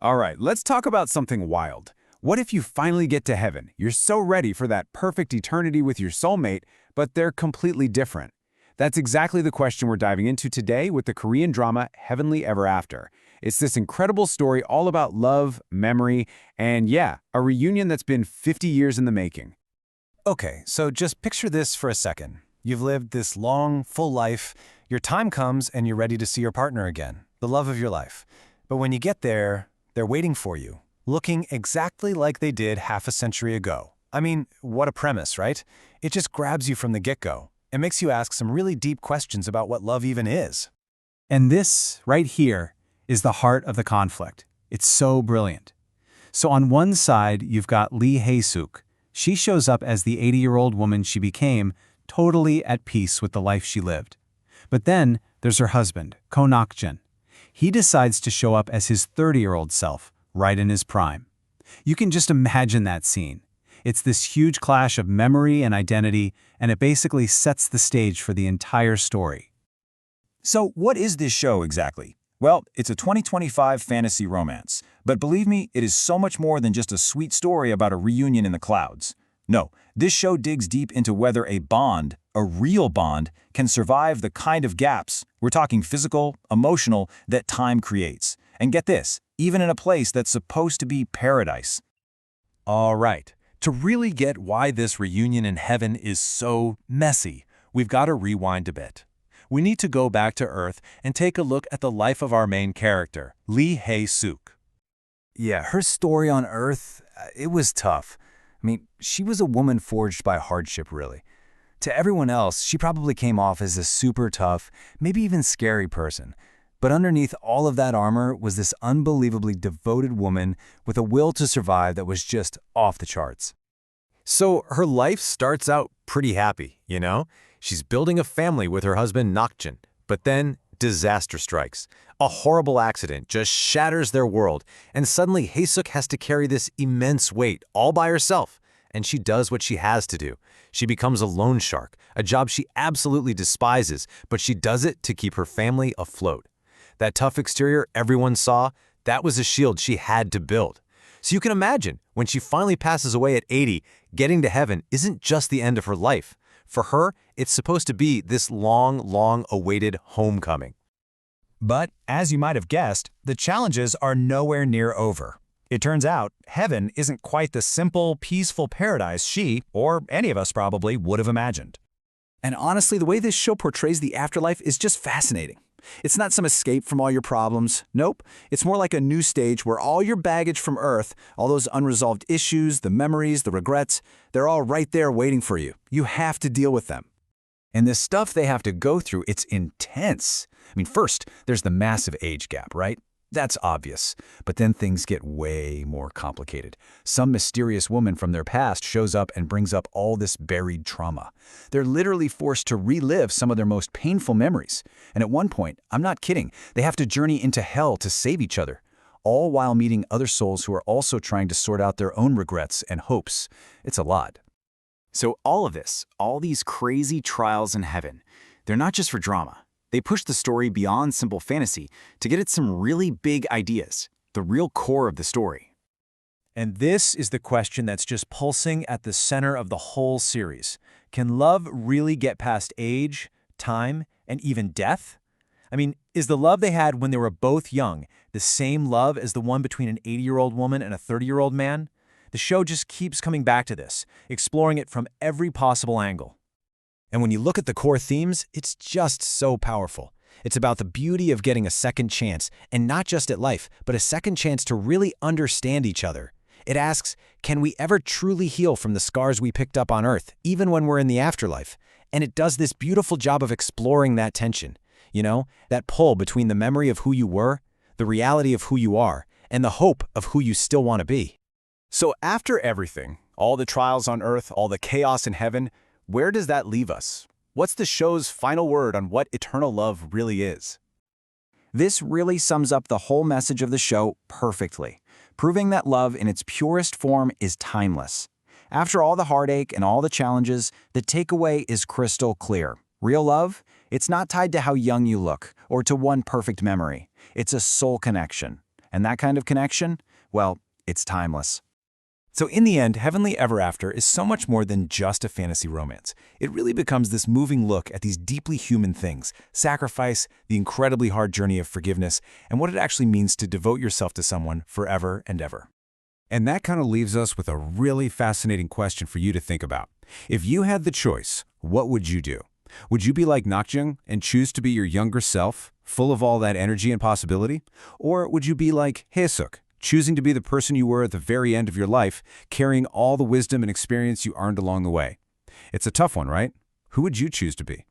All right, let's talk about something wild. What if you finally get to heaven? You're so ready for that perfect eternity with your soulmate, but they're completely different. That's exactly the question we're diving into today with the Korean drama Heavenly Ever After. It's this incredible story all about love, memory, and yeah, a reunion that's been 50 years in the making. Okay, so just picture this for a second. You've lived this long, full life. Your time comes and you're ready to see your partner again, the love of your life. But when you get there, they're waiting for you, looking exactly like they did half a century ago. I mean, what a premise, right? It just grabs you from the get-go. It makes you ask some really deep questions about what love even is. And this, right here, is the heart of the conflict. It's so brilliant. So on one side, you've got Lee Hae-sook. She shows up as the 80-year-old woman she became, totally at peace with the life she lived. But then there's her husband, Ko Nak-jin. He decides to show up as his 30-year-old self, right in his prime. You can just imagine that scene. It's this huge clash of memory and identity, and it basically sets the stage for the entire story. So what is this show exactly? Well, it's a 2025 fantasy romance. But believe me, it is so much more than just a sweet story about a reunion in the clouds. No, this show digs deep into whether a bond, a real bond, can survive the kind of gaps, we're talking physical, emotional, that time creates. And get this, even in a place that's supposed to be paradise. All right, to really get why this reunion in heaven is so messy, we've got to rewind a bit. We need to go back to Earth and take a look at the life of our main character, Lee Hae-sook. Yeah, her story on Earth, it was tough. I mean, she was a woman forged by hardship, really. To everyone else, she probably came off as a super tough, maybe even scary person. But underneath all of that armor was this unbelievably devoted woman with a will to survive that was just off the charts. So her life starts out pretty happy, you know? She's building a family with her husband Nak-jin, but then disaster strikes. A horrible accident just shatters their world, and suddenly Hae-sook has to carry this immense weight all by herself. And she does what she has to do. She becomes a loan shark, a job she absolutely despises, but she does it to keep her family afloat. That tough exterior everyone saw, that was a shield she had to build. So you can imagine, when she finally passes away at 80, getting to heaven isn't just the end of her life. For her, it's supposed to be this long awaited homecoming. But, as you might have guessed, the challenges are nowhere near over. It turns out, heaven isn't quite the simple, peaceful paradise she, or any of us probably, would have imagined. And honestly, the way this show portrays the afterlife is just fascinating. It's not some escape from all your problems. Nope. It's more like a new stage where all your baggage from Earth, all those unresolved issues, the memories, the regrets, they're all right there waiting for you. You have to deal with them. And the stuff they have to go through, it's intense. I mean, first, there's the massive age gap, right? That's obvious. But then things get way more complicated. Some mysterious woman from their past shows up and brings up all this buried trauma. They're literally forced to relive some of their most painful memories. And at one point, I'm not kidding, they have to journey into hell to save each other, all while meeting other souls who are also trying to sort out their own regrets and hopes. It's a lot. So all of this, all these crazy trials in heaven, they're not just for drama. They push the story beyond simple fantasy to get at some really big ideas, the real core of the story. And this is the question that's just pulsing at the center of the whole series. Can love really get past age, time, and even death? I mean, is the love they had when they were both young the same love as the one between an 80-year-old woman and a 30-year-old man? The show just keeps coming back to this, exploring it from every possible angle. And when you look at the core themes, it's just so powerful. It's about the beauty of getting a second chance, and not just at life, but a second chance to really understand each other. It asks, can we ever truly heal from the scars we picked up on Earth, even when we're in the afterlife? And it does this beautiful job of exploring that tension. You know, that pull between the memory of who you were, the reality of who you are, and the hope of who you still want to be. So after everything, all the trials on Earth, all the chaos in heaven, where does that leave us? What's the show's final word on what eternal love really is? This really sums up the whole message of the show perfectly, proving that love in its purest form is timeless. After all the heartache and all the challenges, the takeaway is crystal clear. Real love? It's not tied to how young you look or to one perfect memory. It's a soul connection. And that kind of connection, well, it's timeless. So in the end, Heavenly Ever After is so much more than just a fantasy romance. It really becomes this moving look at these deeply human things, sacrifice, the incredibly hard journey of forgiveness, and what it actually means to devote yourself to someone forever and ever. And that kind of leaves us with a really fascinating question for you to think about. If you had the choice, what would you do? Would you be like Nakjung and choose to be your younger self, full of all that energy and possibility? Or would you be like Hae-sook, choosing to be the person you were at the very end of your life, carrying all the wisdom and experience you earned along the way? It's a tough one, right? Who would you choose to be?